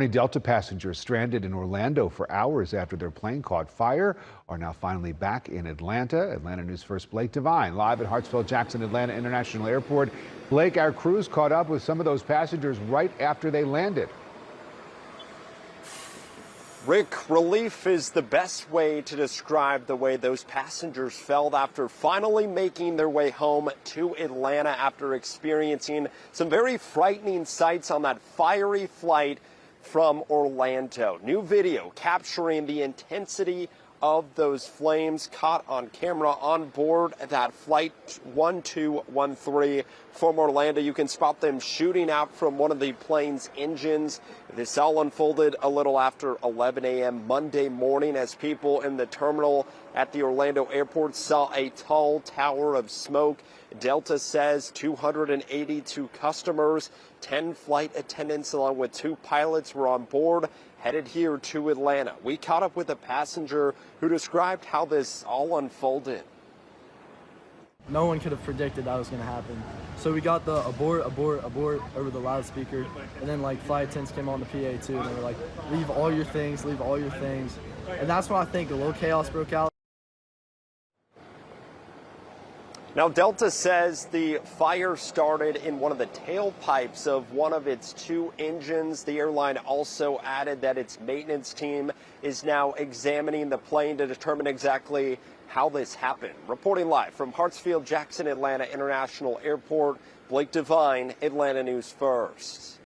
Many Delta passengers stranded in Orlando for hours after their plane caught fire are now finally back in Atlanta. Atlanta News First Blake Devine live at Hartsfield-Jackson Atlanta International Airport. Blake, our crews caught up with some of those passengers right after they landed. Rick, relief is the best way to describe the way those passengers felt after finally making their way home to Atlanta after experiencing some very frightening sights on that fiery flight from Orlando. New video capturing the intensity of those flames caught on camera on board that flight 1213 from Orlando. You can spot them shooting out from one of the plane's engines. This all unfolded a little after 11 a.m. Monday morning as people in the terminal at the Orlando airport saw a tall tower of smoke. Delta says 282 customers, 10 flight attendants along with 2 pilots were on board, headed here to Atlanta. We caught up with a passenger who described how this all unfolded. No one could have predicted that was going to happen. So we got the abort, abort, abort over the loudspeaker, and then like flight attendants came on the PA too, and they were like, leave all your things, leave all your things. And that's when I think a little chaos broke out. Now, Delta says the fire started in one of the tailpipes of one of its 2 engines. The airline also added that its maintenance team is now examining the plane to determine exactly how this happened. Reporting live from Hartsfield-Jackson Atlanta International Airport, Blake Devine, Atlanta News First.